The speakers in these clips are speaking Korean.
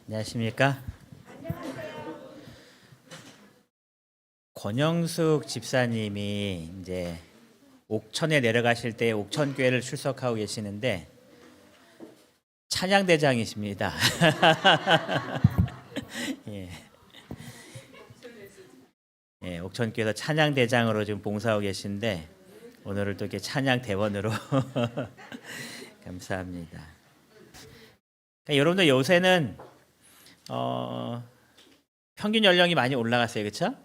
안녕하십니까? 권영숙 집사님이 이제 옥천에 내려가실 때 옥천교회를 출석하고 계시는데 찬양대장이십니다. 예. 예, 옥천교회에서 찬양대장으로 지금 봉사하고 계신데 오늘을 또 이렇게 찬양대원으로 감사합니다. 그러니까 여러분들 요새는 평균 연령이 많이 올라갔어요, 그렇죠?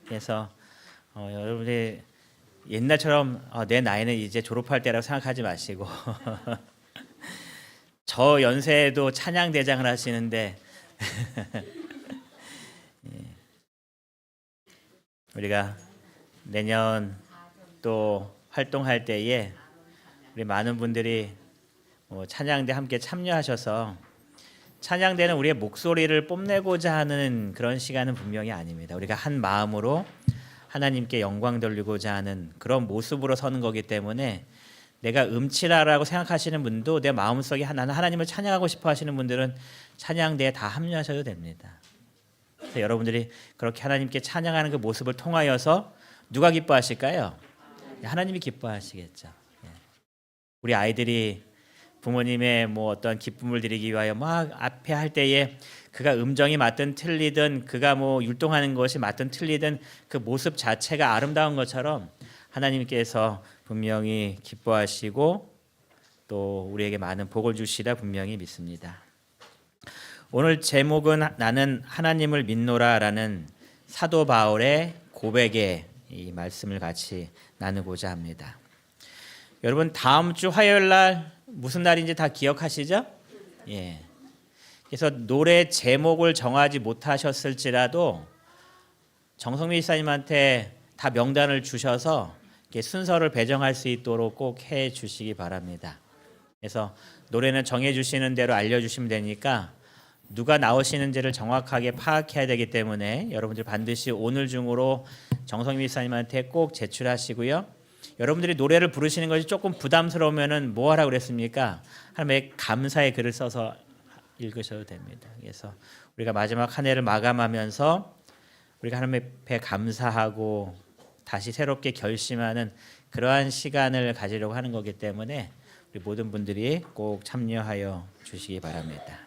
그래서 여러분이 옛날처럼 내 나이는 이제 졸업할 때라고 생각하지 마시고 저 연세에도 찬양 대장을 하시는데 우리가 내년 또 활동할 때에 우리 많은 분들이 찬양대 함께 참여하셔서 찬양대는 우리의 목소리를 뽐내고자 하는 그런 시간은 분명히 아닙니다. 우리가 한 마음으로 하나님께 영광 돌리고자 하는 그런 모습으로 서는 거기 때문에 내가 음치라라고 생각하시는 분도 내 마음속에 나는 하나님을 찬양하고 싶어 하시는 분들은 찬양대에 다 합류하셔도 됩니다. 그래서 여러분들이 그렇게 하나님께 찬양하는 그 모습을 통하여서 누가 기뻐하실까요? 하나님이 기뻐하시겠죠. 우리 아이들이 부모님의 어떤 기쁨을 드리기 위하여 막 앞에 할 때에 그가 음정이 맞든 틀리든 그가 율동하는 것이 맞든 틀리든 그 모습 자체가 아름다운 것처럼 하나님께서 분명히 기뻐하시고 또 우리에게 많은 복을 주시다 분명히 믿습니다. 오늘 제목은 나는 하나님을 믿노라라는 사도 바울의 고백의 이 말씀을 같이 나누고자 합니다. 여러분 다음 주 화요일 날 무슨 날인지 다 기억하시죠? 예. 그래서 노래 제목을 정하지 못하셨을지라도 정성민 이사님한테 다 명단을 주셔서 순서를 배정할 수 있도록 꼭 해 주시기 바랍니다. 그래서 노래는 정해 주시는 대로 알려주시면 되니까 누가 나오시는지를 정확하게 파악해야 되기 때문에 여러분들 반드시 오늘 중으로 정성민 이사님한테 꼭 제출하시고요. 여러분들이 노래를 부르시는 것이 조금 부담스러우면은 뭐 하라고 그랬습니까? 하나님의 감사의 글을 써서 읽으셔도 됩니다. 그래서 우리가 마지막 한 해를 마감하면서 우리가 하나님 앞에 감사하고 다시 새롭게 결심하는 그러한 시간을 가지려고 하는 거기 때문에 우리 모든 분들이 꼭 참여하여 주시기 바랍니다.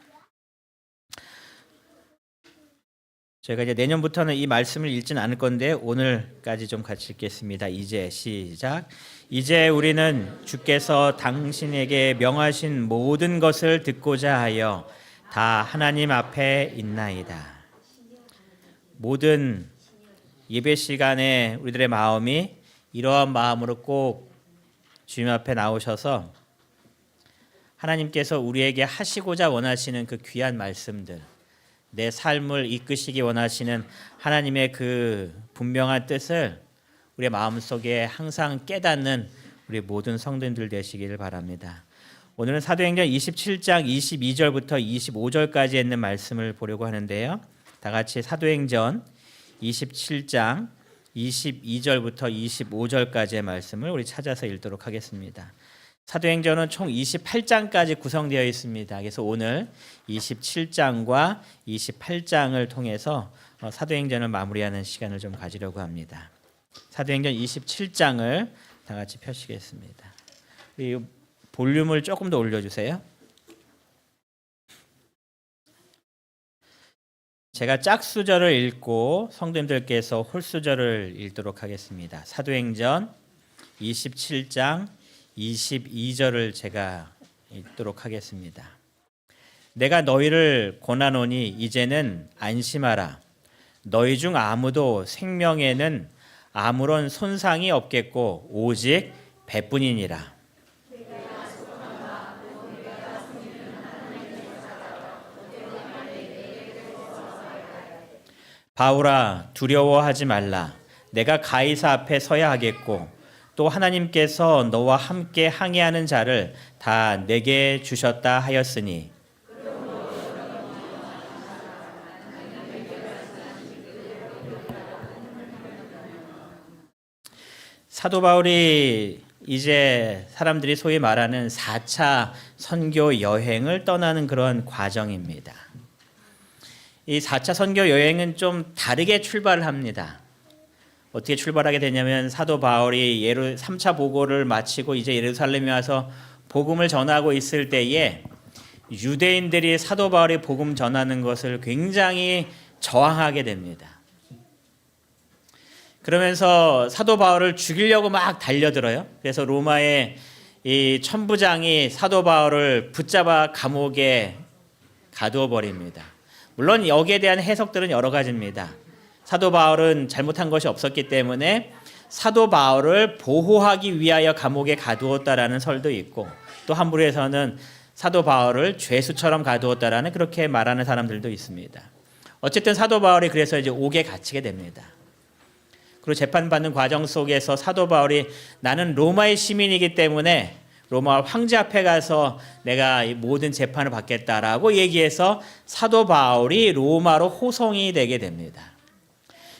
저희가 이제 내년부터는 이 말씀을 읽지는 않을 건데 오늘까지 좀 같이 읽겠습니다. 이제 시작. 이제 우리는 주께서 당신에게 명하신 모든 것을 듣고자 하여 다 하나님 앞에 있나이다. 모든 예배 시간에 우리들의 마음이 이러한 마음으로 꼭 주님 앞에 나오셔서 하나님께서 우리에게 하시고자 원하시는 그 귀한 말씀들, 내 삶을 이끄시기 원하시는 하나님의 그 분명한 뜻을 우리의 마음속에 항상 깨닫는 우리 모든 성도님들 되시기를 바랍니다. 오늘은 사도행전 27장 22절부터 25절까지 있는 말씀을 보려고 하는데요. 다 같이 사도행전 27장 22절부터 25절까지의 말씀을 우리 찾아서 읽도록 하겠습니다. 사도행전은 총 28장까지 구성되어 있습니다. 그래서 오늘 27장과 28장을 통해서 사도행전을 마무리하는 시간을 좀 가지려고 합니다. 사도행전 27장을 다 같이 펴시겠습니다. 이 볼륨을 조금 더 올려주세요. 제가 짝수절을 읽고 성도님들께서 홀수절을 읽도록 하겠습니다. 사도행전 27장 22절을 제가 읽도록 하겠습니다. 내가 너희를 권하노니 이제는 안심하라. 너희 중 아무도 생명에는 아무런 손상이 없겠고 오직 배뿐이니라. 바울아 두려워하지 말라. 내가 가이사 앞에 서야 하겠고 또 하나님께서 너와 함께 항해하는 자를 다 내게 주셨다 하였으니 사도 바울이 이제 사람들이 소위 말하는 4차 선교 여행을 떠나는 그런 과정입니다. 이 4차 선교 여행은 좀 다르게 출발을 합니다. 어떻게 출발하게 되냐면 사도 바울이 3차 보고를 마치고 이제 예루살렘에 와서 복음을 전하고 있을 때에 유대인들이 사도 바울이 복음 전하는 것을 굉장히 저항하게 됩니다. 그러면서 사도 바울을 죽이려고 막 달려들어요. 그래서 로마의 이 천부장이 사도 바울을 붙잡아 감옥에 가두어 버립니다. 물론 여기에 대한 해석들은 여러 가지입니다. 사도 바울은 잘못한 것이 없었기 때문에 사도 바울을 보호하기 위하여 감옥에 가두었다라는 설도 있고, 또 한부에서는 사도 바울을 죄수처럼 가두었다라는 그렇게 말하는 사람들도 있습니다. 어쨌든 사도 바울이 그래서 이제 옥에 갇히게 됩니다. 그리고 재판받는 과정 속에서 사도 바울이 나는 로마의 시민이기 때문에 로마 황제 앞에 가서 내가 이 모든 재판을 받겠다라고 얘기해서 사도 바울이 로마로 호송이 되게 됩니다.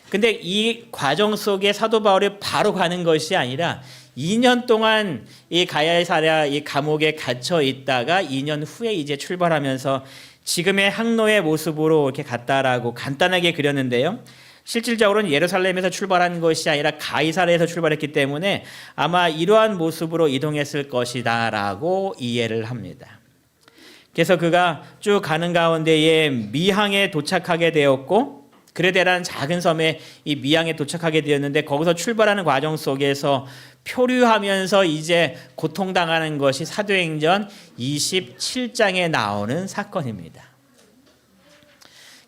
근데 이 과정 속에 사도 바울이 바로 가는 것이 아니라 2년 동안 이 가야사랴 이 감옥에 갇혀 있다가 2년 후에 이제 출발하면서 지금의 항로의 모습으로 이렇게 갔다라고 간단하게 그렸는데요. 실질적으로는 예루살렘에서 출발한 것이 아니라 가이사랴에서 출발했기 때문에 아마 이러한 모습으로 이동했을 것이다라고 이해를 합니다. 그래서 그가 쭉 가는 가운데에 미항에 도착하게 되었고, 그레데라는 작은 섬에 이 미항에 도착하게 되었는데, 거기서 출발하는 과정 속에서 표류하면서 이제 고통당하는 것이 사도행전 27장에 나오는 사건입니다.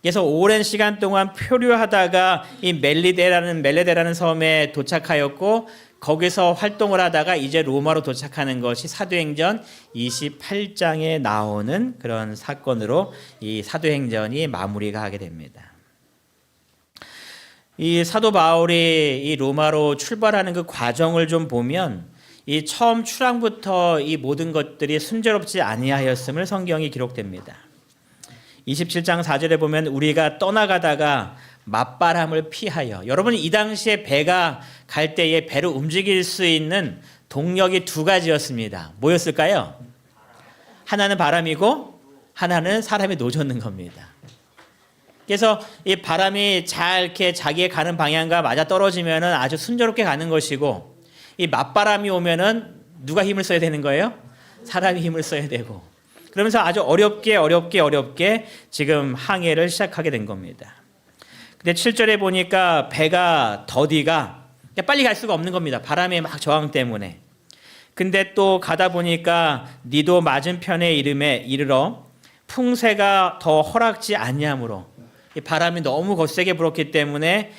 그래서 오랜 시간 동안 표류하다가 이 멜레데라는 섬에 도착하였고, 거기서 활동을 하다가 이제 로마로 도착하는 것이 사도행전 28장에 나오는 그런 사건으로 이 사도행전이 마무리가 하게 됩니다. 이 사도 바울이 이 로마로 출발하는 그 과정을 좀 보면 이 처음 출항부터 이 모든 것들이 순조롭지 아니하였음을 성경이 기록됩니다. 27장 4절에 보면 우리가 떠나가다가 맞바람을 피하여, 여러분 이 당시에 배가 갈 때에 배를 움직일 수 있는 동력이 두 가지였습니다. 뭐였을까요? 하나는 바람이고 하나는 사람이 노젓는 겁니다. 그래서 이 바람이 잘 이렇게 자기의 가는 방향과 맞아 떨어지면 아주 순조롭게 가는 것이고, 이 맞바람이 오면은 누가 힘을 써야 되는 거예요? 사람이 힘을 써야 되고, 그러면서 아주 어렵게 지금 항해를 시작하게 된 겁니다. 근데 7절에 보니까 배가 더디가 빨리 갈 수가 없는 겁니다. 바람의 막 저항 때문에. 근데 또 가다 보니까 니도 맞은편에 이르러 풍세가 더 허락지 아니하므로, 이 바람이 너무 거세게 불었기 때문에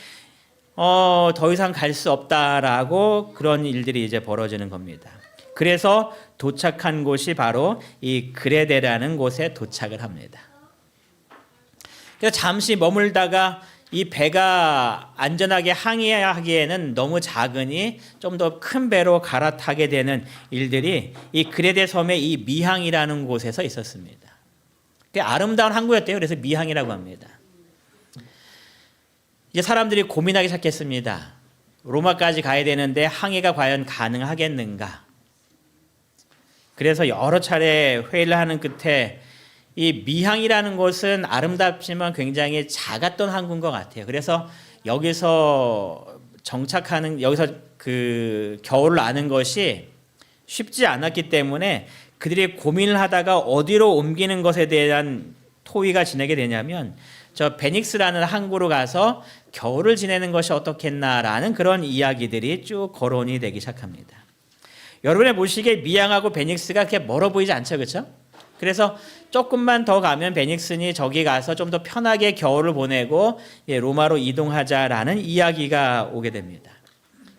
더 이상 갈 수 없다라고 그런 일들이 이제 벌어지는 겁니다. 그래서 도착한 곳이 바로 이 그레데라는 곳에 도착을 합니다. 그래서 잠시 머물다가 이 배가 안전하게 항해하기에는 너무 작으니 좀 더 큰 배로 갈아타게 되는 일들이 이 그레데 섬의 이 미항이라는 곳에서 있었습니다. 아름다운 항구였대요. 그래서 미항이라고 합니다. 이제 사람들이 고민하기 시작했습니다. 로마까지 가야 되는데 항해가 과연 가능하겠는가? 그래서 여러 차례 회의를 하는 끝에 이 미항이라는 곳은 아름답지만 굉장히 작았던 항구인 것 같아요. 그래서 여기서 그 겨울을 나는 것이 쉽지 않았기 때문에 그들이 고민을 하다가 어디로 옮기는 것에 대한 토의가 지내게 되냐면 저 베닉스라는 항구로 가서 겨울을 지내는 것이 어떻겠나라는 그런 이야기들이 쭉 거론이 되기 시작합니다. 여러분의 보시기에 미항하고 베닉스가 그렇게 멀어 보이지 않죠, 그렇죠? 그래서 조금만 더 가면 베닉스니 저기 가서 좀 더 편하게 겨울을 보내고 로마로 이동하자라는 이야기가 오게 됩니다.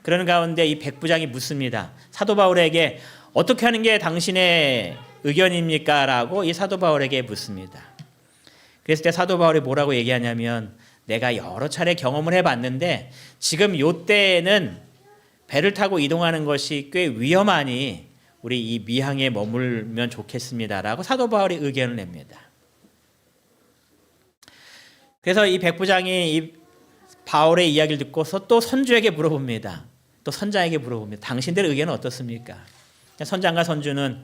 그러는 가운데 이 백부장이 묻습니다. 사도 바울에게 어떻게 하는 게 당신의 의견입니까? 라고 이 사도 바울에게 묻습니다. 그랬을 때 사도 바울이 뭐라고 얘기하냐면, 내가 여러 차례 경험을 해봤는데 지금 요때에는 배를 타고 이동하는 것이 꽤 위험하니 우리 이 미항에 머물면 좋겠습니다라고 사도 바울이 의견을 냅니다. 그래서 이 백부장이 이 바울의 이야기를 듣고서 또 선주에게 물어봅니다. 또 선장에게 물어봅니다. 당신들의 의견은 어떻습니까? 선장과 선주는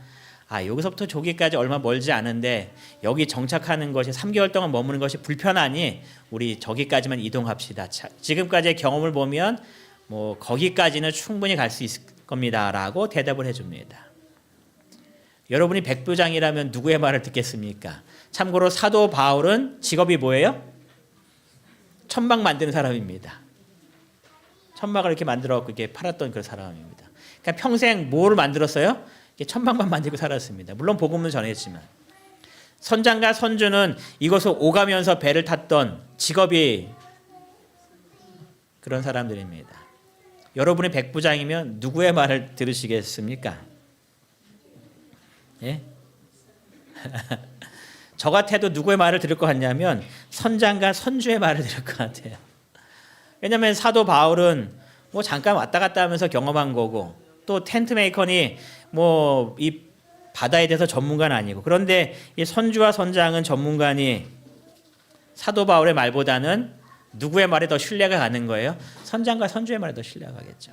여기서부터 저기까지 얼마 멀지 않은데 여기 정착하는 것이 3개월 동안 머무는 것이 불편하니 우리 저기까지만 이동합시다. 지금까지의 경험을 보면 뭐 거기까지는 충분히 갈 수 있을 겁니다라고 대답을 해줍니다. 여러분이 백부장이라면 누구의 말을 듣겠습니까? 참고로 사도 바울은 직업이 뭐예요? 천막 만드는 사람입니다. 천막을 이렇게 만들어갖고 이렇게 팔았던 그 사람입니다. 그러니까 평생 뭐를 만들었어요? 천막만 만들고 살았습니다. 물론 복음은 전했지만 선장과 선주는 이곳을 오가면서 배를 탔던 직업이 그런 사람들입니다. 여러분이 백부장이면 누구의 말을 들으시겠습니까? 예? 저 같아도 누구의 말을 들을 것 같냐면 선장과 선주의 말을 들을 것 같아요. 왜냐하면 사도 바울은 뭐 잠깐 왔다 갔다 하면서 경험한 거고 또 텐트 메이커니 뭐 이 바다에 대해서 전문가는 아니고 그런데 이 선주와 선장은 전문가니 사도 바울의 말보다는 누구의 말에 더 신뢰가 가는 거예요? 선장과 선주의 말에 더 신뢰가 가겠죠.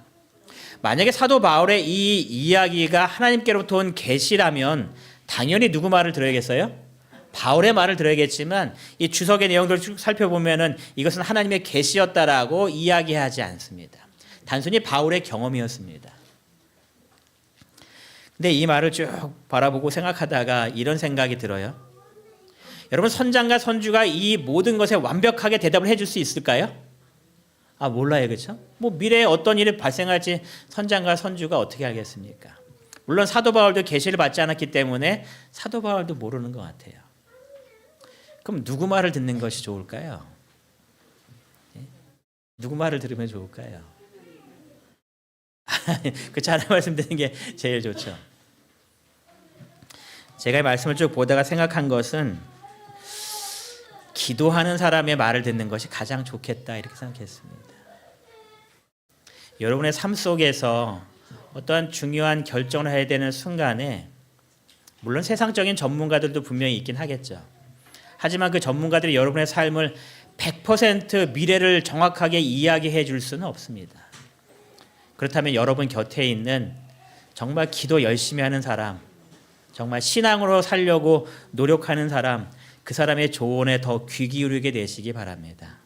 만약에 사도 바울의 이 이야기가 하나님께로부터 온 계시라면 당연히 누구 말을 들어야겠어요? 바울의 말을 들어야겠지만 이 주석의 내용들을 쭉 살펴보면은 이것은 하나님의 계시였다라고 이야기하지 않습니다. 단순히 바울의 경험이었습니다. 근데 이 말을 쭉 바라보고 생각하다가 이런 생각이 들어요. 여러분 선장과 선주가 이 모든 것에 완벽하게 대답을 해줄 수 있을까요? 몰라요, 그렇죠? 뭐 미래에 어떤 일이 발생할지 선장과 선주가 어떻게 알겠습니까? 물론 사도 바울도 계시를 받지 않았기 때문에 사도 바울도 모르는 것 같아요. 그럼 누구 말을 듣는 것이 좋을까요? 누구 말을 들으면 좋을까요? 그렇죠. 하나 말씀드리는 게 제일 좋죠. 제가 이 말씀을 쭉 보다가 생각한 것은 기도하는 사람의 말을 듣는 것이 가장 좋겠다 이렇게 생각했습니다. 여러분의 삶 속에서 어떠한 중요한 결정을 해야 되는 순간에 물론 세상적인 전문가들도 분명히 있긴 하겠죠. 하지만 그 전문가들이 여러분의 삶을 100% 미래를 정확하게 이야기해 줄 수는 없습니다. 그렇다면 여러분 곁에 있는 정말 기도 열심히 하는 사람, 정말 신앙으로 살려고 노력하는 사람, 그 사람의 조언에 더 귀 기울이게 되시기 바랍니다.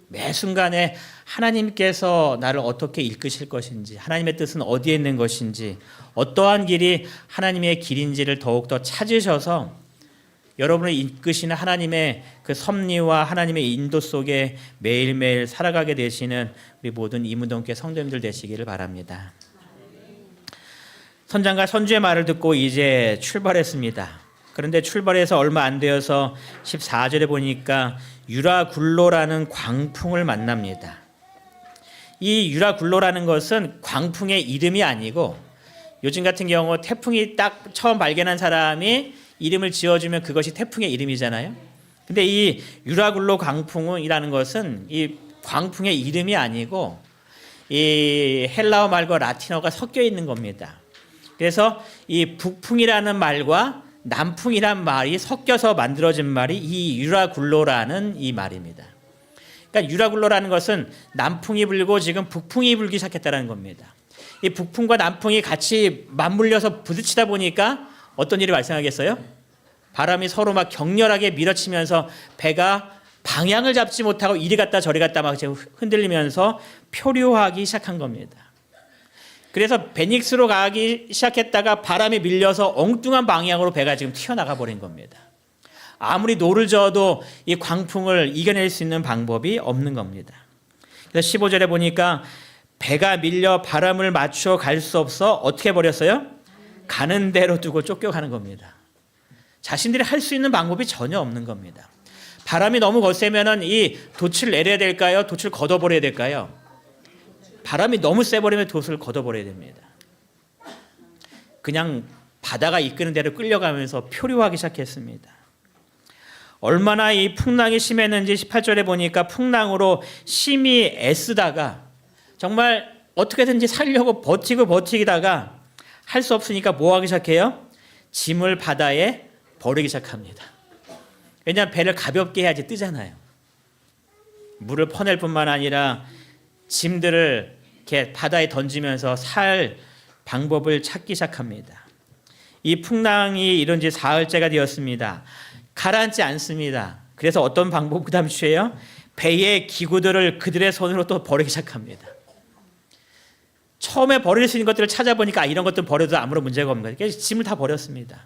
매 순간에 하나님께서 나를 어떻게 이끄실 것인지, 하나님의 뜻은 어디에 있는 것인지, 어떠한 길이 하나님의 길인지를 더욱더 찾으셔서 여러분을 이끄시는 하나님의 그 섭리와 하나님의 인도 속에 매일매일 살아가게 되시는 우리 모든 이문동교회 성도님들 되시기를 바랍니다. 선장과 선주의 말을 듣고 이제 출발했습니다. 그런데 출발해서 얼마 안 되어서 14절에 보니까 유라굴로라는 광풍을 만납니다. 이 유라굴로라는 것은 광풍의 이름이 아니고 요즘 같은 경우 태풍이 딱 처음 발견한 사람이 이름을 지어주면 그것이 태풍의 이름이잖아요. 근데 이 유라굴로 광풍이라는 것은 이 광풍의 이름이 아니고 이 헬라어 말과 라틴어가 섞여 있는 겁니다. 그래서 이 북풍이라는 말과 남풍이란 말이 섞여서 만들어진 말이 이 유라굴로라는 이 말입니다. 그러니까 유라굴로라는 것은 남풍이 불고 지금 북풍이 불기 시작했다는 겁니다. 이 북풍과 남풍이 같이 맞물려서 부딪히다 보니까 어떤 일이 발생하겠어요? 바람이 서로 막 격렬하게 밀어치면서 배가 방향을 잡지 못하고 이리 갔다 저리 갔다 막 흔들리면서 표류하기 시작한 겁니다. 그래서 베닉스로 가기 시작했다가 바람에 밀려서 엉뚱한 방향으로 배가 지금 튀어나가 버린 겁니다. 아무리 노를 저어도 이 광풍을 이겨낼 수 있는 방법이 없는 겁니다. 그래서 15절에 보니까 배가 밀려 바람을 맞춰 갈 수 없어 어떻게 해버렸어요? 가는 대로 두고 쫓겨가는 겁니다. 자신들이 할 수 있는 방법이 전혀 없는 겁니다. 바람이 너무 거세면 이 돛을 내려야 될까요? 돛을 걷어버려야 될까요? 바람이 너무 세버리면 돛을 걷어버려야 됩니다. 그냥 바다가 이끄는 대로 끌려가면서 표류하기 시작했습니다. 얼마나 이 풍랑이 심했는지 18절에 보니까 풍랑으로 심히 애쓰다가 정말 어떻게든지 살려고 버티다가 할 수 없으니까 뭐 하기 시작해요? 짐을 바다에 버리기 시작합니다. 왜냐하면 배를 가볍게 해야지 뜨잖아요. 물을 퍼낼 뿐만 아니라 짐들을 이렇게 바다에 던지면서 살 방법을 찾기 시작합니다. 이 풍랑이 이런 지 사흘째가 되었습니다. 가라앉지 않습니다. 그래서 어떤 방법 그 다음 취해요? 배의 기구들을 그들의 손으로 또 버리기 시작합니다. 처음에 버릴 수 있는 것들을 찾아보니까 이런 것들 버려도 아무런 문제가 없는 거예요. 그래서 짐을 다 버렸습니다.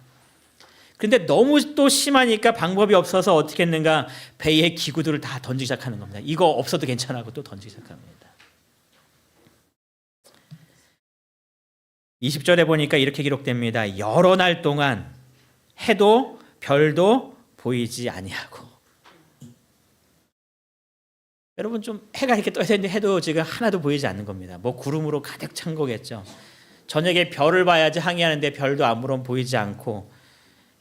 그런데 너무 또 심하니까 방법이 없어서 어떻게 했는가, 배의 기구들을 다 던지기 시작하는 겁니다. 이거 없어도 괜찮아 하고 또 던지기 시작합니다. 20절에 보니까 이렇게 기록됩니다. 여러 날 동안 해도 별도 보이지 아니하고. 여러분, 좀 해가 이렇게 떠야 되는데 해도 지금 하나도 보이지 않는 겁니다. 뭐 구름으로 가득 찬 거겠죠. 저녁에 별을 봐야지 항해하는데 별도 아무런 보이지 않고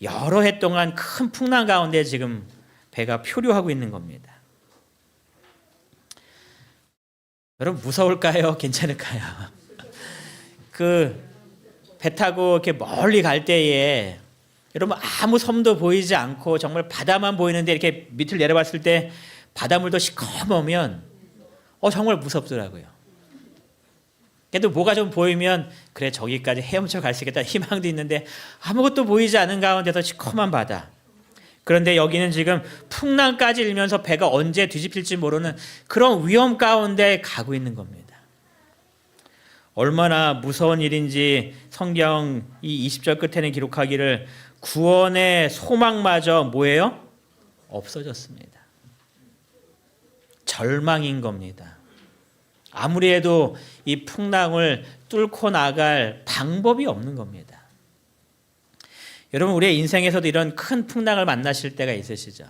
여러 해 동안 큰 풍랑 가운데 지금 배가 표류하고 있는 겁니다. 여러분, 무서울까요? 괜찮을까요? 그 배 타고 이렇게 멀리 갈 때에 여러분, 아무 섬도 보이지 않고 정말 바다만 보이는데 이렇게 밑을 내려봤을 때 바닷물도 시커머면 정말 무섭더라고요. 그래도 뭐가 좀 보이면 그래, 저기까지 헤엄쳐 갈 수 있겠다 희망도 있는데 아무것도 보이지 않은 가운데서 시커먼 바다. 그런데 여기는 지금 풍랑까지 일면서 배가 언제 뒤집힐지 모르는 그런 위험 가운데 가고 있는 겁니다. 얼마나 무서운 일인지 성경 이 20절 끝에는 기록하기를 구원의 소망마저 뭐예요? 없어졌습니다. 절망인 겁니다. 아무리 해도 이 풍랑을 뚫고 나갈 방법이 없는 겁니다. 여러분, 우리의 인생에서도 이런 큰 풍랑을 만나실 때가 있으시죠?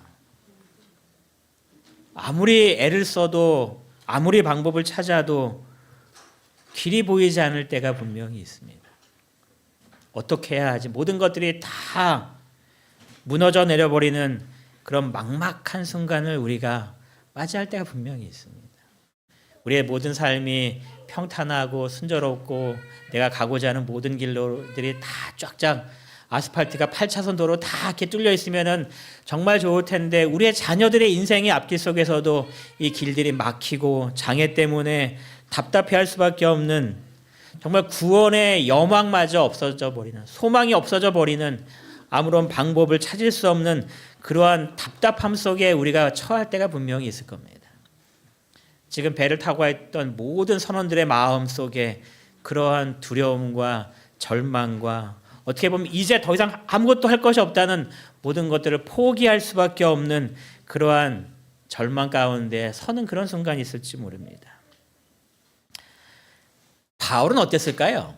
아무리 애를 써도 아무리 방법을 찾아도 길이 보이지 않을 때가 분명히 있습니다. 어떻게 해야 하지? 모든 것들이 다 무너져 내려버리는 그런 막막한 순간을 우리가 맞이할 때가 분명히 있습니다. 우리의 모든 삶이 평탄하고 순조롭고 내가 가고자 하는 모든 길들이 다 쫙쫙 아스팔트가 8차선 도로 다 이렇게 뚫려 있으면은 정말 좋을 텐데 우리의 자녀들의 인생의 앞길 속에서도 이 길들이 막히고 장애 때문에 답답해할 수밖에 없는, 정말 구원의 여망마저 없어져 버리는, 소망이 없어져 버리는, 아무런 방법을 찾을 수 없는 그러한 답답함 속에 우리가 처할 때가 분명히 있을 겁니다. 지금 배를 타고 있던 모든 선원들의 마음 속에 그러한 두려움과 절망과 어떻게 보면 이제 더 이상 아무것도 할 것이 없다는, 모든 것들을 포기할 수밖에 없는 그러한 절망 가운데 서는 그런 순간이 있을지 모릅니다. 바울은 어땠을까요?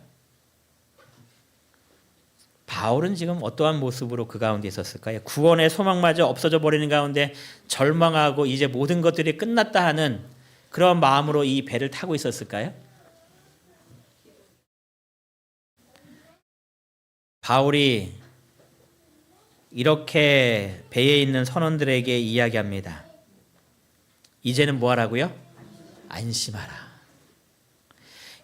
바울은 지금 어떠한 모습으로 그 가운데 있었을까요? 구원의 소망마저 없어져 버리는 가운데 절망하고 이제 모든 것들이 끝났다 하는 그런 마음으로 이 배를 타고 있었을까요? 바울이 이렇게 배에 있는 선원들에게 이야기합니다. 이제는 뭐 하라고요? 안심하라.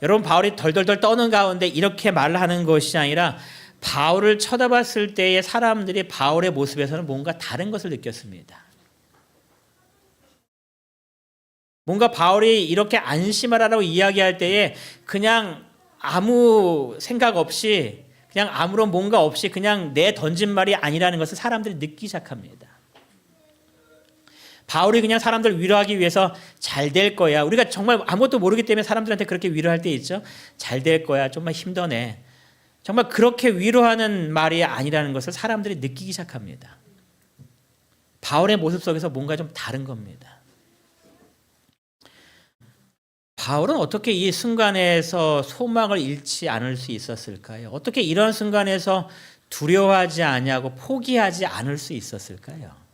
여러분, 바울이 덜덜덜 떠는 가운데 이렇게 말을 하는 것이 아니라 바울을 쳐다봤을 때의 사람들이 바울의 모습에서는 뭔가 다른 것을 느꼈습니다. 뭔가 바울이 이렇게 안심하라고 이야기할 때에 그냥 아무 생각 없이, 그냥 아무런 뭔가 없이 그냥 내 던진 말이 아니라는 것을 사람들이 느끼기 시작합니다. 바울이 그냥 사람들 위로하기 위해서 잘 될 거야. 우리가 정말 아무것도 모르기 때문에 사람들한테 그렇게 위로할 때 있죠. 잘 될 거야. 좀만 힘더네. 정말 그렇게 위로하는 말이 아니라는 것을 사람들이 느끼기 시작합니다. 바울의 모습 속에서 뭔가 좀 다른 겁니다. 바울은 어떻게 이 순간에서 소망을 잃지 않을 수 있었을까요? 어떻게 이런 순간에서 두려워하지 아니하고 포기하지 않을 수 있었을까요?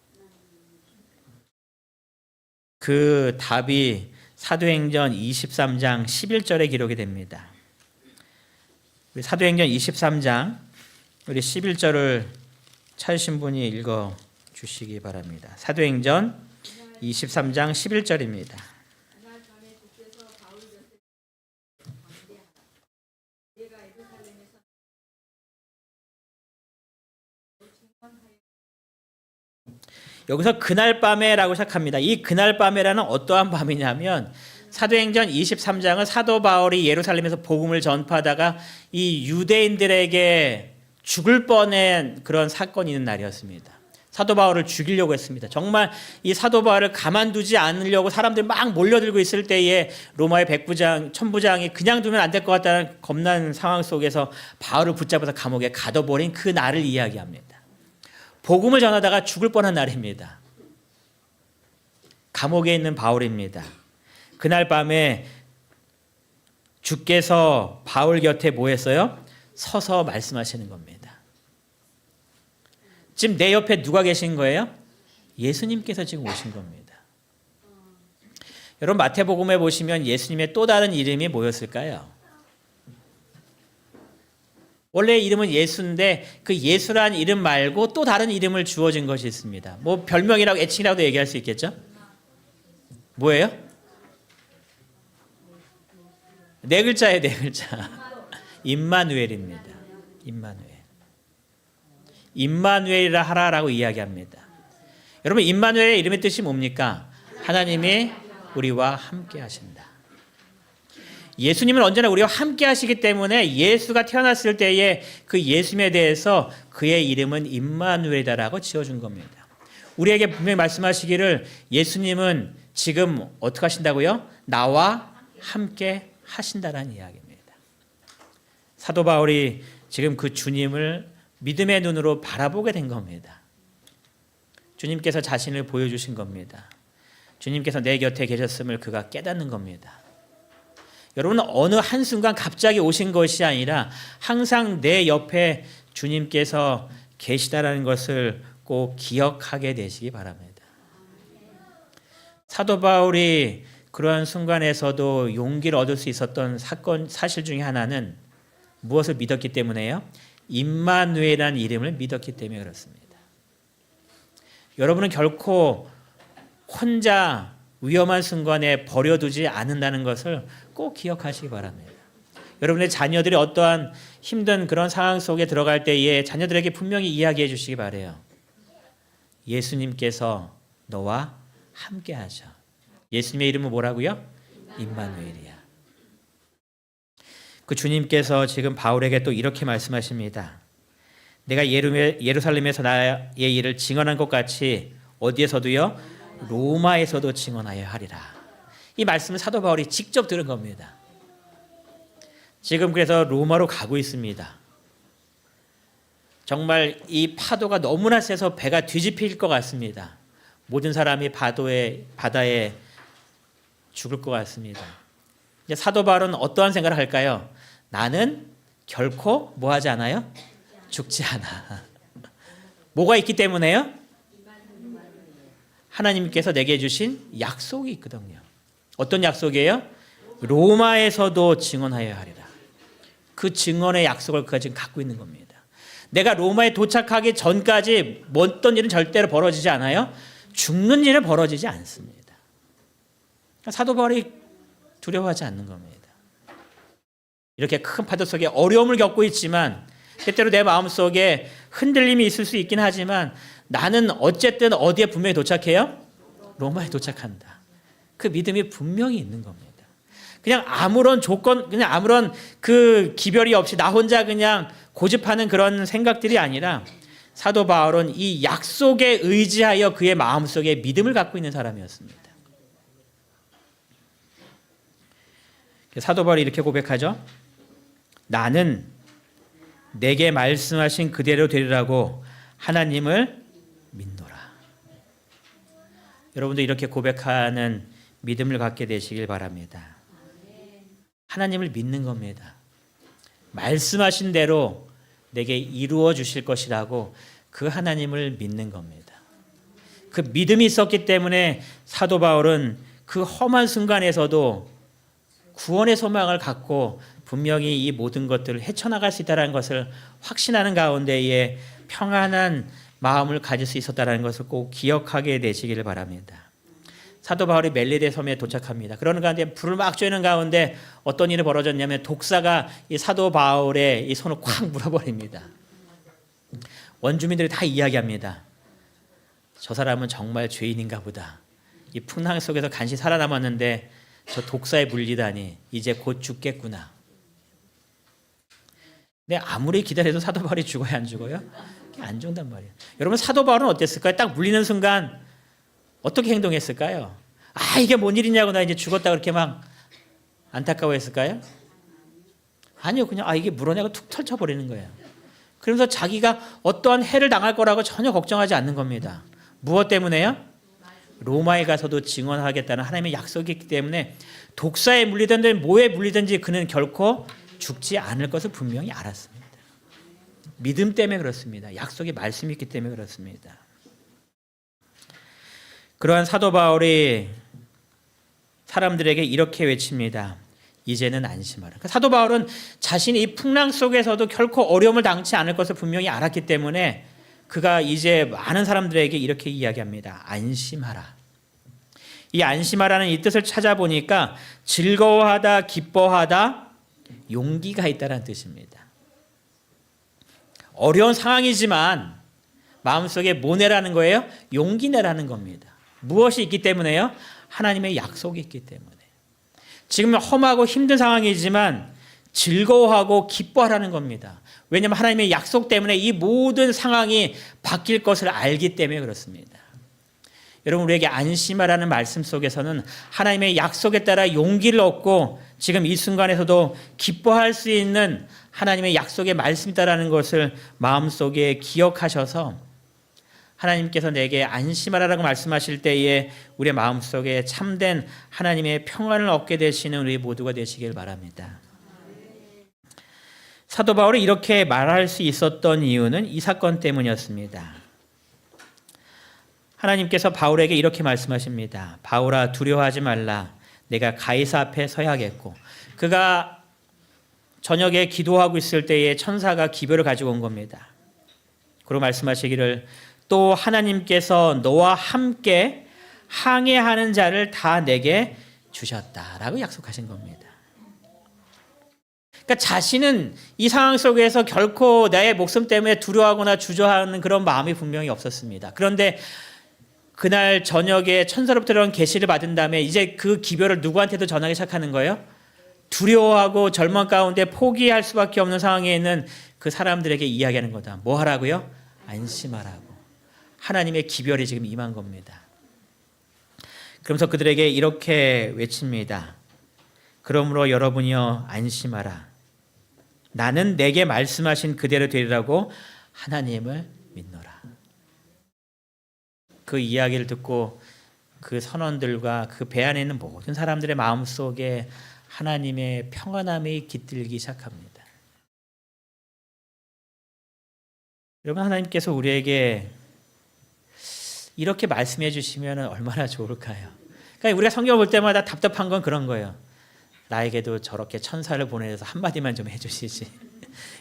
그 답이 사도행전 23장 11절에 기록이 됩니다. 우리 사도행전 23장 우리 11절을 찾으신 분이 읽어 주시기 바랍니다. 사도행전 23장 11절입니다. 여기서 그날 밤에라고 시작합니다. 이 그날 밤에라는 어떠한 밤이냐면 사도행전 23장은 사도 바울이 예루살렘에서 복음을 전파하다가 이 유대인들에게 죽을 뻔한 그런 사건이 있는 날이었습니다. 사도 바울을 죽이려고 했습니다. 정말 이 사도 바울을 가만두지 않으려고 사람들이 막 몰려들고 있을 때에 로마의 백부장, 천부장이 그냥 두면 안 될 것 같다는 겁나는 상황 속에서 바울을 붙잡아서 감옥에 가둬버린 그 날을 이야기합니다. 복음을 전하다가 죽을 뻔한 날입니다. 감옥에 있는 바울입니다. 그날 밤에 주께서 바울 곁에 뭐 했어요? 서서 말씀하시는 겁니다. 지금 내 옆에 누가 계신 거예요? 예수님께서 지금 오신 겁니다. 여러분 마태복음에 보시면 예수님의 또 다른 이름이 뭐였을까요? 원래 이름은 예수인데 그 예수란 이름 말고 또 다른 이름을 주어진 것이 있습니다. 뭐 별명이라고 애칭이라고도 얘기할 수 있겠죠? 뭐예요? 네 글자예요, 네 글자. 임마누엘입니다. 임마누엘. 임마누엘이라 하라라고 이야기합니다. 여러분 임마누엘의 이름의 뜻이 뭡니까? 하나님이 우리와 함께 하신다. 예수님은 언제나 우리와 함께 하시기 때문에 예수가 태어났을 때에 그 예수님에 대해서 그의 이름은 임마누엘이라고 지어준 겁니다. 우리에게 분명히 말씀하시기를 예수님은 지금 어떻게 하신다고요? 나와 함께 하신다라는 이야기입니다. 사도 바울이 지금 그 주님을 믿음의 눈으로 바라보게 된 겁니다. 주님께서 자신을 보여주신 겁니다. 주님께서 내 곁에 계셨음을 그가 깨닫는 겁니다. 여러분은 어느 한순간 갑자기 오신 것이 아니라 항상 내 옆에 주님께서 계시다라는 것을 꼭 기억하게 되시기 바랍니다. 사도 바울이 그러한 순간에서도 용기를 얻을 수 있었던 사실 중에 하나는 무엇을 믿었기 때문에요? 임마누엘이라는 이름을 믿었기 때문에 그렇습니다. 여러분은 결코 혼자 위험한 순간에 버려두지 않는다는 것을 꼭 기억하시기 바랍니다. 여러분의 자녀들이 어떠한 힘든 그런 상황 속에 들어갈 때에 자녀들에게 분명히 이야기해 주시기 바라요. 예수님께서 너와 함께 하셔. 예수님의 이름은 뭐라고요? 임마누엘이야. 그 주님께서 지금 바울에게 또 이렇게 말씀하십니다. 내가 예루살렘에서 나의 일을 증언한 것 같이 어디에서도요? 로마에서도 증언하여 하리라. 이 말씀을 사도 바울이 직접 들은 겁니다. 지금 그래서 로마로 가고 있습니다. 정말 이 파도가 너무나 세서 배가 뒤집힐 것 같습니다. 모든 사람이 바다에 죽을 것 같습니다. 사도 바울은 어떠한 생각을 할까요? 나는 결코 뭐 하지 않아요? 죽지 않아. 뭐가 있기 때문에요? 하나님께서 내게 주신 약속이 있거든요. 어떤 약속이에요? 로마에서도 증언하여야 하리라. 그 증언의 약속을 그가 지금 갖고 있는 겁니다. 내가 로마에 도착하기 전까지 어떤 일은 절대로 벌어지지 않아요. 죽는 일은 벌어지지 않습니다. 사도 바울이 두려워하지 않는 겁니다. 이렇게 큰 파도 속에 어려움을 겪고 있지만 때때로 내 마음속에 흔들림이 있을 수 있긴 하지만 나는 어쨌든 어디에 분명히 도착해요? 로마에 도착한다. 그 믿음이 분명히 있는 겁니다. 그냥 아무런 조건, 그냥 아무런 그 기별이 없이 나 혼자 그냥 고집하는 그런 생각들이 아니라 사도 바울은 이 약속에 의지하여 그의 마음속에 믿음을 갖고 있는 사람이었습니다. 사도 바울이 이렇게 고백하죠. 나는 내게 말씀하신 그대로 되리라고 하나님을 믿노라. 여러분도 이렇게 고백하는 믿음을 갖게 되시길 바랍니다. 하나님을 믿는 겁니다. 말씀하신 대로 내게 이루어 주실 것이라고 그 하나님을 믿는 겁니다. 그 믿음이 있었기 때문에 사도 바울은 그 험한 순간에서도 구원의 소망을 갖고 분명히 이 모든 것들을 헤쳐나갈 수 있다는 것을 확신하는 가운데에 평안한 마음을 가질 수 있었다는 것을 꼭 기억하게 되시기를 바랍니다. 사도 바울이 멜리데 섬에 도착합니다. 그러는 가운데 불을 막 쬐는 가운데 어떤 일이 벌어졌냐면 독사가 이 사도 바울의 이 손을 콱 물어버립니다. 원주민들이 다 이야기합니다. 저 사람은 정말 죄인인가 보다. 이 풍랑 속에서 간신히 살아남았는데 저 독사에 물리다니 이제 곧 죽겠구나. 근데 아무리 기다려도 사도 바울이 죽어야 안 죽어요? 안 죽는단 말이에요. 여러분 사도 바울은 어땠을까요? 딱 물리는 순간 어떻게 행동했을까요? 아 이게 뭔 일이냐고 나 이제 죽었다 그렇게 막 안타까워했을까요? 아니요. 그냥 이게 물어내고 툭 털쳐버리는 거예요. 그러면서 자기가 어떠한 해를 당할 거라고 전혀 걱정하지 않는 겁니다. 무엇 때문에요? 로마에 가서도 증언하겠다는 하나님의 약속이 있기 때문에 독사에 물리든지 뭐에 물리든지 그는 결코 죽지 않을 것을 분명히 알았습니다. 믿음 때문에 그렇습니다. 약속의 말씀이 있기 때문에 그렇습니다. 그러한 사도 바울이 사람들에게 이렇게 외칩니다. 이제는 안심하라. 사도 바울은 자신이 이 풍랑 속에서도 결코 어려움을 당치 않을 것을 분명히 알았기 때문에 그가 이제 많은 사람들에게 이렇게 이야기합니다. 안심하라. 이 안심하라는 이 뜻을 찾아보니까 즐거워하다, 기뻐하다, 용기가 있다는 뜻입니다. 어려운 상황이지만 마음속에 뭐 내라는 거예요? 용기 내라는 겁니다. 무엇이 있기 때문에요? 하나님의 약속이 있기 때문에. 지금 험하고 힘든 상황이지만 즐거워하고 기뻐하라는 겁니다. 왜냐하면 하나님의 약속 때문에 이 모든 상황이 바뀔 것을 알기 때문에 그렇습니다. 여러분 우리에게 안심하라는 말씀 속에서는 하나님의 약속에 따라 용기를 얻고 지금 이 순간에서도 기뻐할 수 있는 하나님의 약속의 말씀이다라는 것을 마음속에 기억하셔서 하나님께서 내게 안심하라고 말씀하실 때에 우리의 마음속에 참된 하나님의 평안을 얻게 되시는 우리 모두가 되시길 바랍니다. 사도 바울이 이렇게 말할 수 있었던 이유는 이 사건 때문이었습니다. 하나님께서 바울에게 이렇게 말씀하십니다. 바울아 두려워하지 말라. 내가 가이사 앞에 서야겠고. 그가 저녁에 기도하고 있을 때에 천사가 기별을 가지고 온 겁니다. 그리고 말씀하시기를 또 하나님께서 너와 함께 항해하는 자를 다 내게 주셨다라고 약속하신 겁니다. 그러니까 자신은 이 상황 속에서 결코 나의 목숨 때문에 두려워하거나 주저하는 그런 마음이 분명히 없었습니다. 그런데 그날 저녁에 천사로부터 이런 계시를 받은 다음에 이제 그 기별을 누구한테도 전하기 시작하는 거예요? 두려워하고 절망 가운데 포기할 수밖에 없는 상황에 있는 그 사람들에게 이야기하는 거다. 뭐 하라고요? 안심하라고. 하나님의 기별이 지금 임한 겁니다. 그러면서 그들에게 이렇게 외칩니다. 그러므로 여러분이여 안심하라. 나는 내게 말씀하신 그대로 되리라고 하나님을 믿노라. 그 이야기를 듣고 그 선원들과 그 배 안에 있는 모든 사람들의 마음속에 하나님의 평안함이 깃들기 시작합니다. 여러분 하나님께서 우리에게 이렇게 말씀해 주시면 얼마나 좋을까요? 그러니까 우리가 성경 볼 때마다 답답한 건 그런 거예요. 나에게도 저렇게 천사를 보내서 한마디만 좀 해주시지.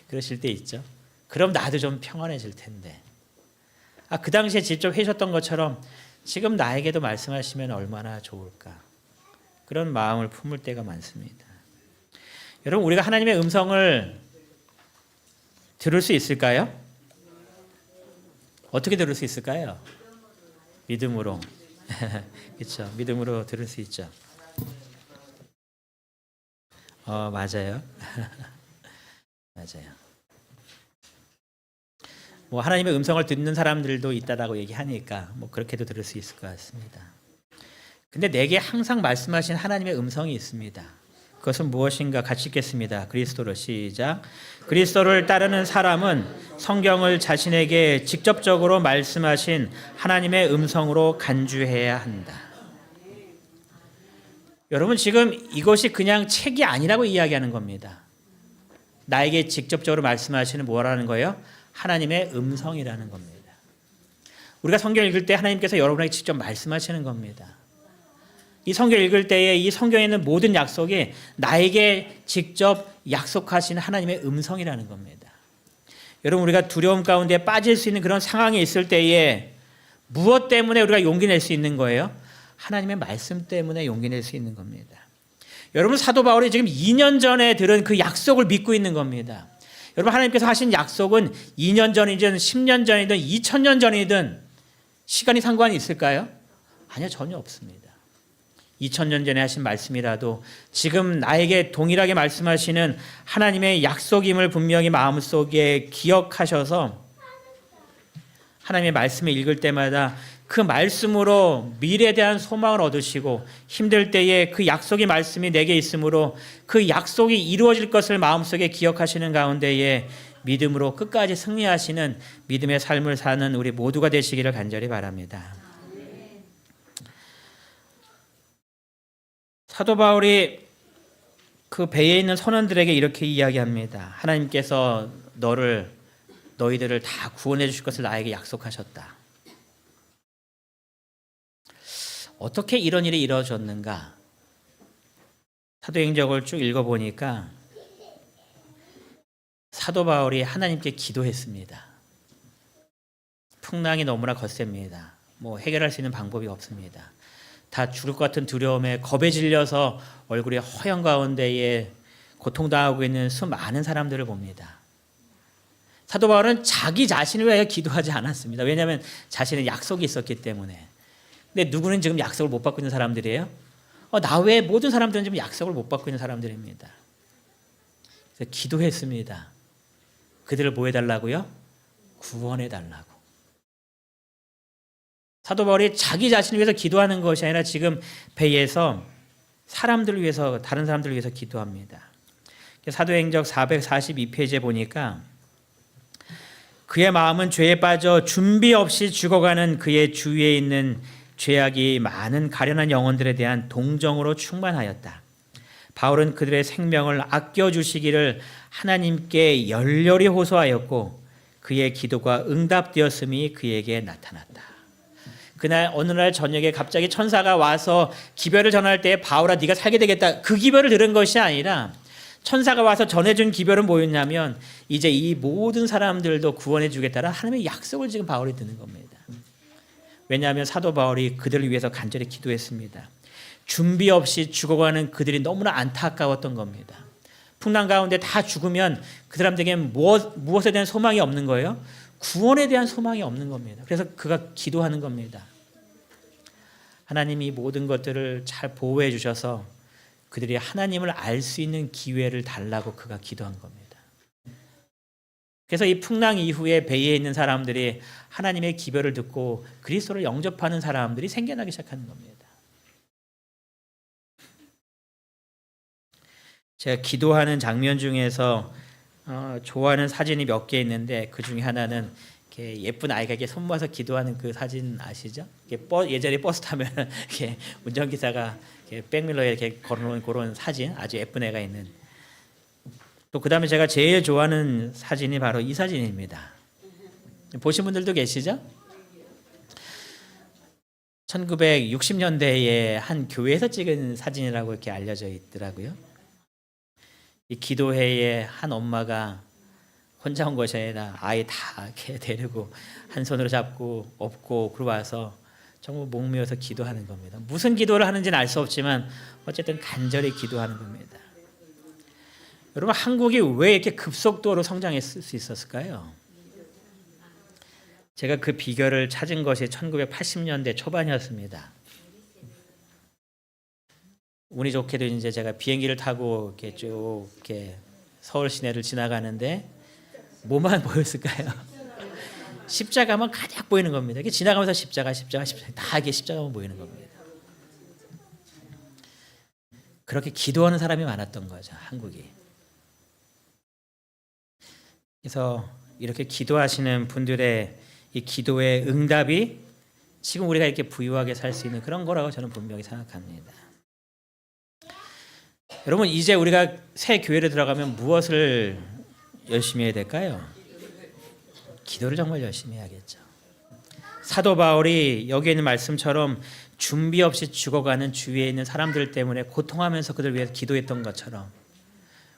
그러실 때 있죠. 그럼 나도 좀 평안해질 텐데. 그 당시에 직접 해주셨던 것처럼 지금 나에게도 말씀하시면 얼마나 좋을까. 그런 마음을 품을 때가 많습니다. 여러분 우리가 하나님의 음성을 들을 수 있을까요? 어떻게 들을 수 있을까요? 믿음으로. 그렇죠. 믿음으로 들을 수 있죠. 맞아요. 맞아요. 뭐 하나님의 음성을 듣는 사람들도 있다라고 얘기하니까 뭐 그렇게도 들을 수 있을 것 같습니다. 근데 내게 항상 말씀하신 하나님의 음성이 있습니다. 그것은 무엇인가 같이 읽겠습니다. 그리스도로 시작. 그리스도를 따르는 사람은 성경을 자신에게 직접적으로 말씀하신 하나님의 음성으로 간주해야 한다. 여러분 지금 이것이 그냥 책이 아니라고 이야기하는 겁니다. 나에게 직접적으로 말씀하시는 뭐라는 거예요? 하나님의 음성이라는 겁니다. 우리가 성경 읽을 때 하나님께서 여러분에게 직접 말씀하시는 겁니다. 이 성경 읽을 때에 이 성경에 있는 모든 약속이 나에게 직접 약속하신 하나님의 음성이라는 겁니다. 여러분 우리가 두려움 가운데 빠질 수 있는 그런 상황이 있을 때에 무엇 때문에 우리가 용기 낼 수 있는 거예요? 하나님의 말씀 때문에 용기 낼 수 있는 겁니다. 여러분 사도 바울이 지금 2년 전에 들은 그 약속을 믿고 있는 겁니다. 여러분 하나님께서 하신 약속은 2년 전이든 10년 전이든 2000년 전이든 시간이 상관이 있을까요? 아니요, 전혀 없습니다. 2000년 전에 하신 말씀이라도 지금 나에게 동일하게 말씀하시는 하나님의 약속임을 분명히 마음속에 기억하셔서 하나님의 말씀을 읽을 때마다 그 말씀으로 미래에 대한 소망을 얻으시고 힘들 때에 그 약속의 말씀이 내게 있으므로 그 약속이 이루어질 것을 마음속에 기억하시는 가운데에 믿음으로 끝까지 승리하시는 믿음의 삶을 사는 우리 모두가 되시기를 간절히 바랍니다. 사도 바울이 그 배에 있는 선원들에게 이렇게 이야기합니다. 하나님께서 너희들을 다 구원해 주실 것을 나에게 약속하셨다. 어떻게 이런 일이 이루어졌는가? 사도행적을 쭉 읽어보니까 사도 바울이 하나님께 기도했습니다. 풍랑이 너무나 거셉니다. 해결할 수 있는 방법이 없습니다. 다 죽을 것 같은 두려움에 겁에 질려서 얼굴이 허연 가운데에 고통당하고 있는 수많은 사람들을 봅니다. 사도 바울은 자기 자신을 위하여 기도하지 않았습니다. 왜냐하면 자신의 약속이 있었기 때문에. 근데 누구는 지금 약속을 못 받고 있는 사람들이에요? 나 외에 모든 사람들은 지금 약속을 못 받고 있는 사람들입니다. 그래서 기도했습니다. 그들을 뭐 해달라고요? 구원해달라고. 사도 바울이 자기 자신을 위해서 기도하는 것이 아니라 지금 배에서 사람들을 위해서, 다른 사람들을 위해서 기도합니다. 사도행적 442페이지에 보니까 그의 마음은 죄에 빠져 준비 없이 죽어가는 그의 주위에 있는 죄악이 많은 가련한 영혼들에 대한 동정으로 충만하였다. 바울은 그들의 생명을 아껴주시기를 하나님께 열렬히 호소하였고 그의 기도가 응답되었음이 그에게 나타났다. 그날 어느 날 저녁에 갑자기 천사가 와서 기별을 전할 때 바울아 네가 살게 되겠다. 그 기별을 들은 것이 아니라 천사가 와서 전해준 기별은 뭐였냐면 이제 이 모든 사람들도 구원해 주겠다는 하나님의 약속을 지금 바울이 듣는 겁니다. 왜냐하면 사도 바울이 그들을 위해서 간절히 기도했습니다. 준비 없이 죽어가는 그들이 너무나 안타까웠던 겁니다. 풍랑 가운데 다 죽으면 그 사람들에게는 무엇에 대한 소망이 없는 거예요? 구원에 대한 소망이 없는 겁니다. 그래서 그가 기도하는 겁니다. 하나님이 모든 것들을 잘 보호해 주셔서 그들이 하나님을 알 수 있는 기회를 달라고 그가 기도한 겁니다. 그래서 이 풍랑 이후에 배에 있는 사람들이 하나님의 기별을 듣고 그리스도를 영접하는 사람들이 생겨나기 시작하는 겁니다. 제가 기도하는 장면 중에서 좋아하는 사진이 몇 개 있는데 그 중에 하나는 이렇게 예쁜 아이가 이렇게 손 모아서 기도하는 그 사진 아시죠? 예전에 버스 타면 이렇게 운전기사가 이렇게 백밀러에 이렇게 걸어놓은 그런 사진, 아주 예쁜 애가 있는. 또 그다음에 제가 제일 좋아하는 사진이 바로 이 사진입니다. 보신 분들도 계시죠? 1960년대에 한 교회에서 찍은 사진이라고 이렇게 알려져 있더라고요. 이 기도회에 한 엄마가 혼자 온 것이 아니라 아이 다 이렇게 데리고 한 손으로 잡고 업고 그러고 와서 정말 목매어서 기도하는 겁니다. 무슨 기도를 하는지는 알 수 없지만 어쨌든 간절히 기도하는 겁니다. 여러분, 한국이 왜 이렇게 급속도로 성장했을 수 있었을까요? 제가 그 비결을 찾은 것이 1980년대 초반이었습니다. 운이 좋게도 이제 제가 비행기를 타고 이렇게 쭉 이렇게 서울 시내를 지나가는데 뭐만 보였을까요? 십자가만 가득 보이는 겁니다. 이렇게 지나가면서 십자가 다 이게 십자가만 보이는 겁니다. 그렇게 기도하는 사람이 많았던 거죠, 한국이. 그래서 이렇게 기도하시는 분들의 이 기도의 응답이 지금 우리가 이렇게 부유하게 살 수 있는 그런 거라고 저는 분명히 생각합니다. 여러분, 이제 우리가 새 교회를 들어가면 무엇을 열심히 해야 될까요? 기도를 정말 열심히 해야겠죠. 사도 바울이 여기 있는 말씀처럼 준비 없이 죽어가는 주위에 있는 사람들 때문에 고통하면서 그들 위해서 기도했던 것처럼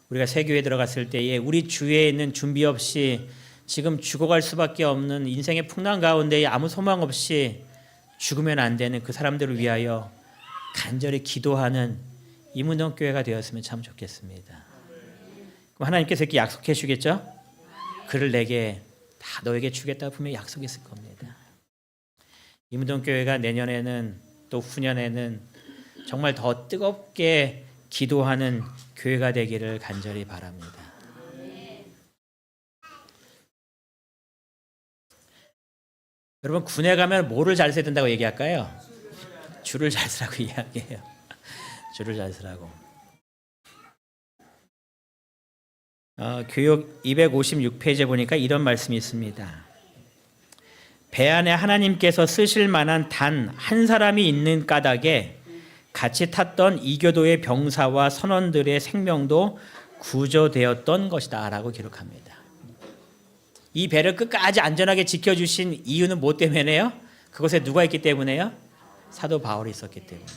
우리가 새 교회에 들어갔을 때에 우리 주위에 있는 준비 없이 지금 죽어갈 수밖에 없는 인생의 풍랑 가운데에 아무 소망 없이 죽으면 안 되는 그 사람들을 위하여 간절히 기도하는 이문동교회가 되었으면 참 좋겠습니다. 그럼 하나님께서 이렇게 약속해 주겠죠? 그를 내게 다 너에게 주겠다 분명히 약속했을 겁니다. 이문동교회가 내년에는 또 후년에는 정말 더 뜨겁게 기도하는 교회가 되기를 간절히 바랍니다. 여러분, 군에 가면 뭐를 잘 써야 된다고 얘기할까요? 줄을 잘 쓰라고 이야기해요. 줄을 잘 쓰라고. 교육 256페이지에 보니까 이런 말씀이 있습니다. 배 안에 하나님께서 쓰실 만한 단 한 사람이 있는 까닭에 같이 탔던 이교도의 병사와 선원들의 생명도 구조되었던 것이다 라고 기록합니다. 이 배를 끝까지 안전하게 지켜주신 이유는 뭐 때문에요? 그곳에 누가 있기 때문에요? 사도 바울이 있었기 때문에.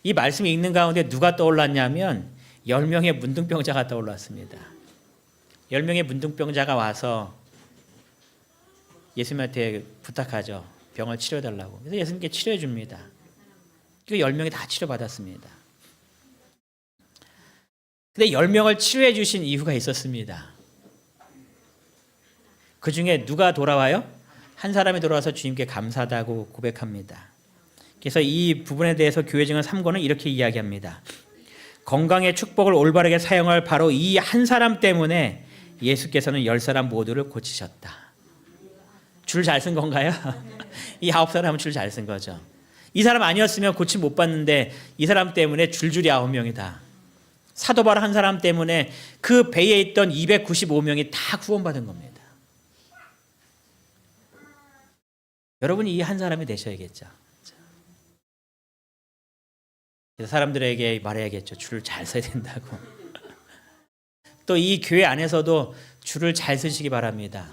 이 말씀이 읽는 가운데 누가 떠올랐냐면 10명의 문둥병자가 떠올랐습니다. 10명의 문둥병자가 와서 예수님한테 부탁하죠. 병을 치료해달라고. 그래서 예수님께 치료해 줍니다. 그 10명이 다 치료받았습니다. 근데 10명을 치료해 주신 이유가 있었습니다. 그 중에 누가 돌아와요? 한 사람이 돌아와서 주님께 감사하다고 고백합니다. 그래서 이 부분에 대해서 교회증언 3권은 이렇게 이야기합니다. 건강의 축복을 올바르게 사용할 바로 이 한 사람 때문에 예수께서는 10사람 모두를 고치셨다. 줄 잘 쓴 건가요? 이 9사람은 줄 잘 쓴 거죠. 이 사람 아니었으면 고침 못 받는데 이 사람 때문에 줄줄이 9명이다. 사도 바울 한 사람 때문에 그 배에 있던 295명이 다 구원받은 겁니다. 여러분이 이 한 사람이 되셔야겠죠. 그래서 사람들에게 말해야겠죠. 줄을 잘 써야 된다고. 또 이 교회 안에서도 줄을 잘 쓰시기 바랍니다.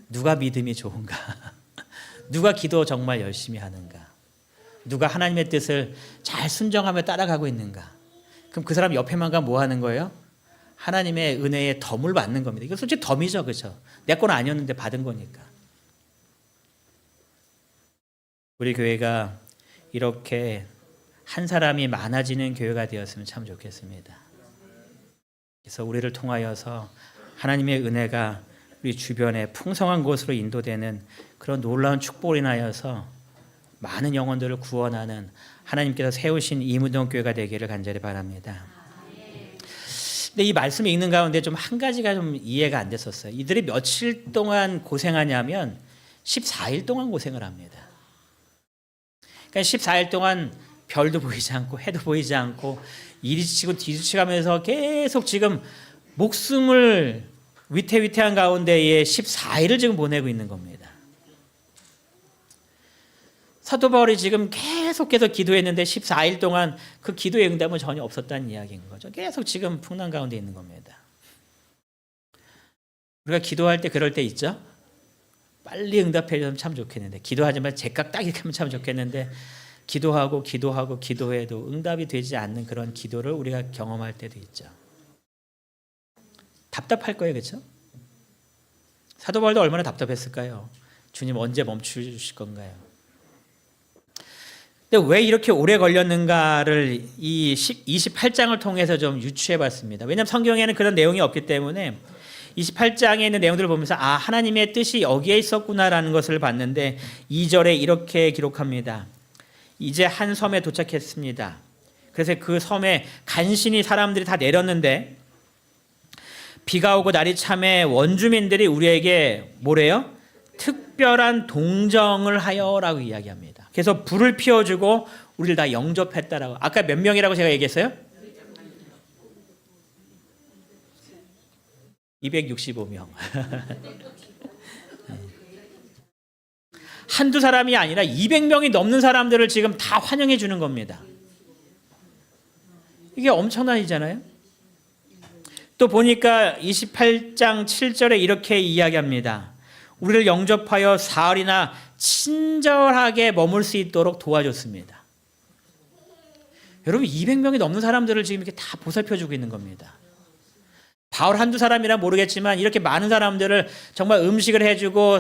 누가 믿음이 좋은가? 누가 기도 정말 열심히 하는가? 누가 하나님의 뜻을 잘 순종하며 따라가고 있는가? 그럼 그 사람 옆에만 가면 뭐 하는 거예요? 하나님의 은혜의 덤을 받는 겁니다. 이거 솔직히 덤이죠, 그렇죠? 내 건 아니었는데 받은 거니까. 우리 교회가 이렇게 한 사람이 많아지는 교회가 되었으면 참 좋겠습니다. 그래서 우리를 통하여서 하나님의 은혜가 우리 주변에 풍성한 곳으로 인도되는 그런 놀라운 축복을 인하여서 많은 영혼들을 구원하는 하나님께서 세우신 이문동교회가 되기를 간절히 바랍니다. 근데 이 말씀을 읽는 가운데 좀 한 가지가 좀 이해가 안 됐었어요. 이들이 며칠 동안 고생하냐면 14일 동안 고생을 합니다. 그러니까 14일 동안 별도 보이지 않고 해도 보이지 않고 이리치고 뒤지치가면서 계속 지금 목숨을 위태위태한 가운데에 14일을 지금 보내고 있는 겁니다. 사도 바울이 지금 계속해서 기도했는데 14일 동안 그 기도의 응답은 전혀 없었다는 이야기인 거죠. 계속 지금 풍랑 가운데 있는 겁니다. 우리가 기도할 때 그럴 때 있죠? 빨리 응답해 주면 참 좋겠는데, 기도하지만 제깍 딱 이렇게 하면 참 좋겠는데 기도해도 응답이 되지 않는 그런 기도를 우리가 경험할 때도 있죠. 답답할 거예요, 그렇죠? 사도 바울도 얼마나 답답했을까요? 주님 언제 멈추실 건가요? 근데 왜 이렇게 오래 걸렸는가를 이 28장을 통해서 좀 유추해 봤습니다. 왜냐하면 성경에는 그런 내용이 없기 때문에 28장에 있는 내용들을 보면서 아, 하나님의 뜻이 여기에 있었구나라는 것을 봤는데 2절에 이렇게 기록합니다. 이제 한 섬에 도착했습니다. 그래서 그 섬에 간신히 사람들이 다 내렸는데 비가 오고 날이 참해 원주민들이 우리에게 뭐래요? 특별한 동정을 하여라고 이야기합니다. 그래서 불을 피워주고 우리를 다 영접했다라고. 아까 몇 명이라고 제가 얘기했어요? 265명. 한두 사람이 아니라 200명이 넘는 사람들을 지금 다 환영해 주는 겁니다. 이게 엄청난 일이잖아요. 또 보니까 28장 7절에 이렇게 이야기합니다. 우리를 영접하여 사흘이나 친절하게 머물 수 있도록 도와줬습니다. 여러분 200명이 넘는 사람들을 지금 이렇게 다 보살펴주고 있는 겁니다. 바울 한두 사람이라 모르겠지만 이렇게 많은 사람들을 정말 음식을 해주고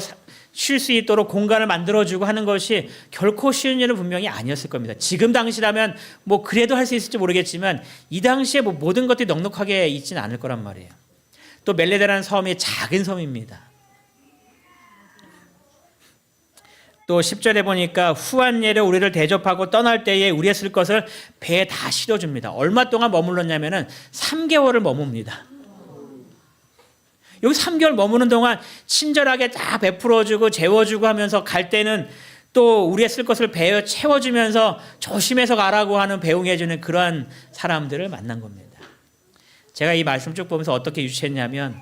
쉴 수 있도록 공간을 만들어주고 하는 것이 결코 쉬운 일은 분명히 아니었을 겁니다. 지금 당시라면 뭐 그래도 할 수 있을지 모르겠지만 이 당시에 뭐 모든 것들이 넉넉하게 있지는 않을 거란 말이에요. 또 멜레데라는 섬이 작은 섬입니다. 또 10절에 보니까 후한 예로 우리를 대접하고 떠날 때에 우리의 쓸 것을 배에 다 실어줍니다. 얼마 동안 머물렀냐면은 3개월을 머뭅니다. 여기 3개월 머무는 동안 친절하게 다 베풀어주고 재워주고 하면서 갈 때는 또 우리의 쓸 것을 배에 채워주면서 조심해서 가라고 하는 배웅해주는 그러한 사람들을 만난 겁니다. 제가 이 말씀 쭉 보면서 어떻게 유추했냐면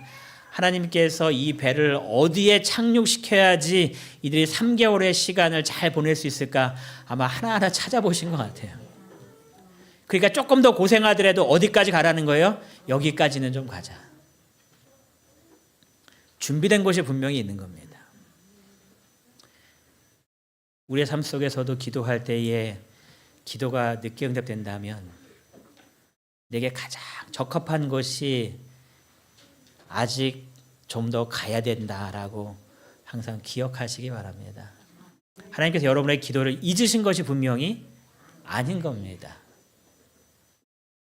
하나님께서 이 배를 어디에 착륙시켜야지 이들이 3개월의 시간을 잘 보낼 수 있을까 아마 하나하나 찾아보신 것 같아요. 그러니까 조금 더 고생하더라도 어디까지 가라는 거예요? 여기까지는 좀 가자. 준비된 곳이 분명히 있는 겁니다. 우리의 삶 속에서도 기도할 때에 기도가 늦게 응답된다면 내게 가장 적합한 것이 아직 좀 더 가야 된다라고 항상 기억하시기 바랍니다. 하나님께서 여러분의 기도를 잊으신 것이 분명히 아닌 겁니다.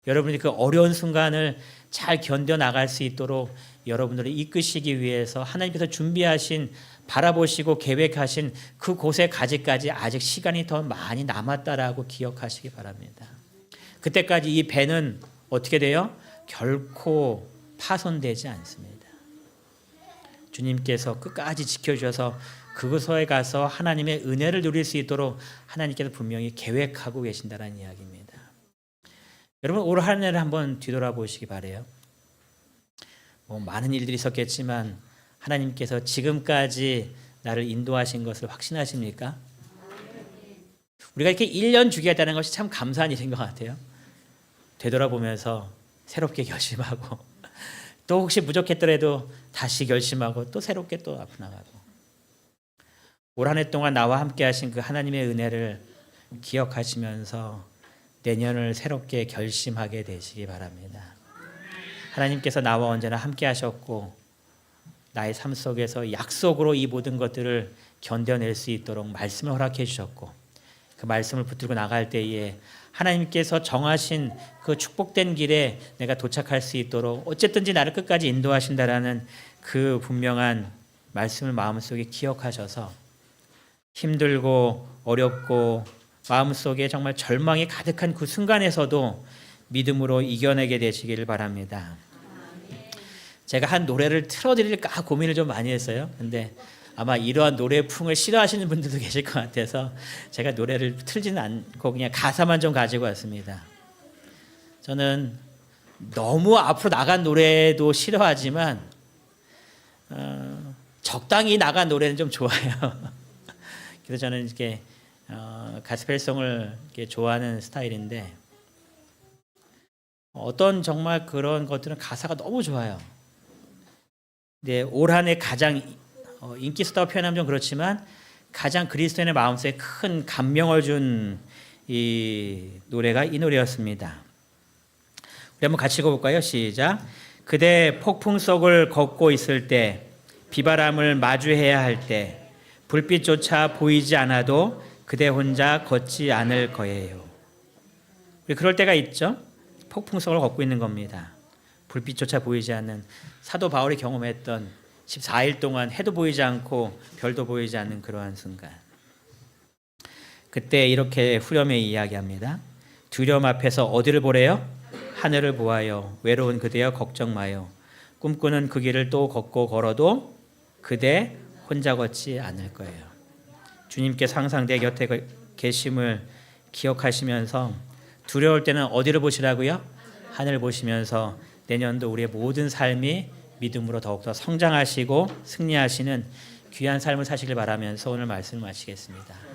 여러분이 그 어려운 순간을 잘 견뎌나갈 수 있도록 여러분들을 이끄시기 위해서 하나님께서 준비하신 바라보시고 계획하신 그곳에 가기까지 아직 시간이 더 많이 남았다라고 기억하시기 바랍니다. 그때까지 이 배는 어떻게 돼요? 결코 파손되지 않습니다. 주님께서 끝까지 지켜주셔서 그곳에 가서 하나님의 은혜를 누릴 수 있도록 하나님께서 분명히 계획하고 계신다는 이야기입니다. 여러분 올 한 해를 한번 뒤돌아보시기 바라요. 많은 일들이 있었겠지만 하나님께서 지금까지 나를 인도하신 것을 확신하십니까? 우리가 이렇게 1년 주기했다는 것이 참 감사한 일인 것 같아요. 되돌아보면서 새롭게 결심하고 또 혹시 부족했더라도 다시 결심하고 또 새롭게 또 앞으로 나가고 올 한 해 동안 나와 함께 하신 그 하나님의 은혜를 기억하시면서 내년을 새롭게 결심하게 되시기 바랍니다. 하나님께서 나와 언제나 함께 하셨고 나의 삶 속에서 약속으로 이 모든 것들을 견뎌낼 수 있도록 말씀을 허락해 주셨고 그 말씀을 붙들고 나갈 때에 하나님께서 정하신 그 축복된 길에 내가 도착할 수 있도록 어쨌든지 나를 끝까지 인도하신다라는 그 분명한 말씀을 마음속에 기억하셔서 힘들고 어렵고 마음속에 정말 절망이 가득한 그 순간에서도 믿음으로 이겨내게 되시기를 바랍니다. 제가 한 노래를 틀어드릴까 고민을 좀 많이 했어요. 근데 아마 이러한 노래풍을 싫어하시는 분들도 계실 것 같아서 제가 노래를 틀지는 않고 그냥 가사만 좀 가지고 왔습니다. 저는 너무 앞으로 나간 노래도 싫어하지만 적당히 나간 노래는 좀 좋아요. 그래서 저는 이렇게 가스펠송을 이렇게 좋아하는 스타일인데 어떤 정말 그런 것들은 가사가 너무 좋아요. 근데 올 한 해 가장 인기 스타로 표현하면 좀 그렇지만 가장 그리스도인의 마음속에 큰 감명을 준 이 노래가 이 노래였습니다. 우리 한번 같이 읽어볼까요? 시작. 그대 폭풍 속을 걷고 있을 때 비바람을 마주해야 할 때 불빛조차 보이지 않아도 그대 혼자 걷지 않을 거예요. 우리 그럴 때가 있죠. 폭풍 속을 걷고 있는 겁니다. 불빛조차 보이지 않는 사도 바울이 경험했던 14일 동안 해도 보이지 않고 별도 보이지 않는 그러한 순간. 그때 이렇게 후렴에 이야기합니다. 두려움 앞에서 어디를 보래요? 하늘을 보아요. 외로운 그대여 걱정 마요. 꿈꾸는 그 길을 또 걷고 걸어도 그대 혼자 걷지 않을 거예요. 주님께서 항상 내 곁에 계심을 기억하시면서 두려울 때는 어디를 보시라고요? 하늘 보시면서 내년도 우리의 모든 삶이 믿음으로 더욱더 성장하시고 승리하시는 귀한 삶을 사시길 바라면서 오늘 말씀을 마치겠습니다.